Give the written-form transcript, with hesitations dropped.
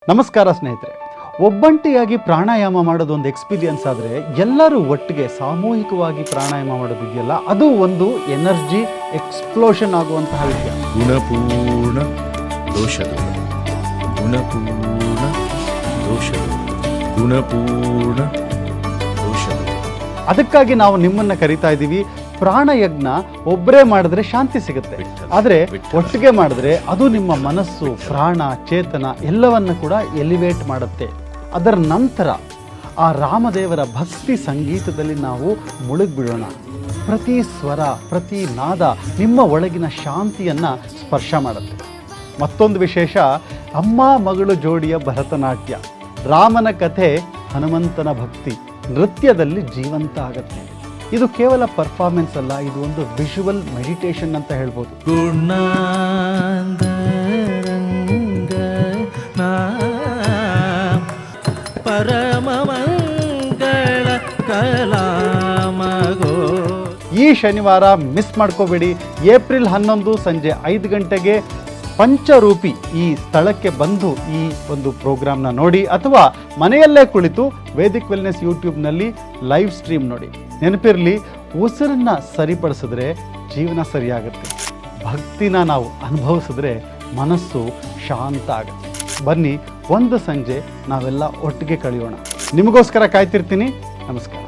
ನಮಸ್ಕಾರ ಸ್ನೇಹಿತರೆ. ಒಬ್ಬಂಟಿಯಾಗಿ ಪ್ರಾಣಾಯಾಮ ಮಾಡೋದು ಒಂದು ಎಕ್ಸ್ಪೀರಿಯನ್ಸ್ ಆದರೆ ಎಲ್ಲರೂ ಒಟ್ಟಿಗೆ ಸಾಮೂಹಿಕವಾಗಿ ಪ್ರಾಣಾಯಾಮ ಮಾಡೋದಿದೆಯಲ್ಲ, ಅದು ಒಂದು ಎನರ್ಜಿ ಎಕ್ಸ್ಪ್ಲೋಷನ್ ಆಗುವಂತಹ ವಿಷಯ. ಗುಣಪೂರ್ಣ ದೋಷದ ಗುಣಪೂರ್ಣ ದೋಷದ ಗುಣಪೂರ್ಣ ದೋಷದ. ಅದಕ್ಕಾಗಿ ನಾವು ನಿಮ್ಮನ್ನು ಕರಿತಾ ಇದ್ದೀವಿ. ಪ್ರಾಣಯಜ್ಞ ಒಬ್ಬರೇ ಮಾಡಿದ್ರೆ ಶಾಂತಿ ಸಿಗುತ್ತೆ, ಆದರೆ ಒಟ್ಟಿಗೆ ಮಾಡಿದ್ರೆ ಅದು ನಿಮ್ಮ ಮನಸ್ಸು, ಪ್ರಾಣ, ಚೇತನ ಎಲ್ಲವನ್ನು ಕೂಡ ಎಲಿವೇಟ್ ಮಾಡುತ್ತೆ. ಅದರ ನಂತರ ಆ ರಾಮದೇವರ ಭಕ್ತಿ ಸಂಗೀತದಲ್ಲಿ ನಾವು ಮುಳುಗಿಬಿಡೋಣ. ಪ್ರತಿ ಸ್ವರ, ಪ್ರತಿ ನಾದ ನಿಮ್ಮ ಒಳಗಿನ ಶಾಂತಿಯನ್ನು ಸ್ಪರ್ಶ ಮಾಡುತ್ತೆ. ಮತ್ತೊಂದು ವಿಶೇಷ, ಅಮ್ಮ ಮಗಳು ಜೋಡಿಯ ಭರತನಾಟ್ಯ. ರಾಮನ ಕಥೆ, ಹನುಮಂತನ ಭಕ್ತಿ ನೃತ್ಯದಲ್ಲಿ ಜೀವಂತ ಆಗುತ್ತೆ. ಇದು ಕೇವಲ ಪರ್ಫಾರ್ಮೆನ್ಸ್ ಅಲ್ಲ, ಇದು ಒಂದು ವಿಜುವಲ್ ಮೆಡಿಟೇಷನ್ ಅಂತ ಹೇಳ್ಬೋದು. ಈ ಶನಿವಾರ ಮಿಸ್ ಮಾಡ್ಕೋಬೇಡಿ. ಏಪ್ರಿಲ್ 11 ಸಂಜೆ 5 ಗಂಟೆಗೆ ಪಂಚರೂಪಿ ಈ ಸ್ಥಳಕ್ಕೆ ಬಂದು ಈ ಒಂದು ಪ್ರೋಗ್ರಾಮ್ನ ನೋಡಿ, ಅಥವಾ ಮನೆಯಲ್ಲೇ ಕುಳಿತು ವೇದಿಕ್ ವೆಲ್ನೆಸ್ ಯೂಟ್ಯೂಬ್ನಲ್ಲಿ ಲೈವ್ ಸ್ಟ್ರೀಮ್ ನೋಡಿ. ನೆನಪಿರಲಿ, ಉಸಿರನ್ನು ಸರಿಪಡಿಸಿದ್ರೆ ಜೀವನ ಸರಿಯಾಗುತ್ತೆ. ಭಕ್ತಿನ ನಾವು ಅನುಭವಿಸಿದ್ರೆ ಮನಸ್ಸು ಶಾಂತ ಆಗುತ್ತೆ. ಬನ್ನಿ, ಒಂದು ಸಂಜೆ ನಾವೆಲ್ಲ ಒಟ್ಟಿಗೆ ಕಳೆಯೋಣ. ನಿಮಗೋಸ್ಕರ ಕಾಯ್ತಿರ್ತೀನಿ. ನಮಸ್ಕಾರ.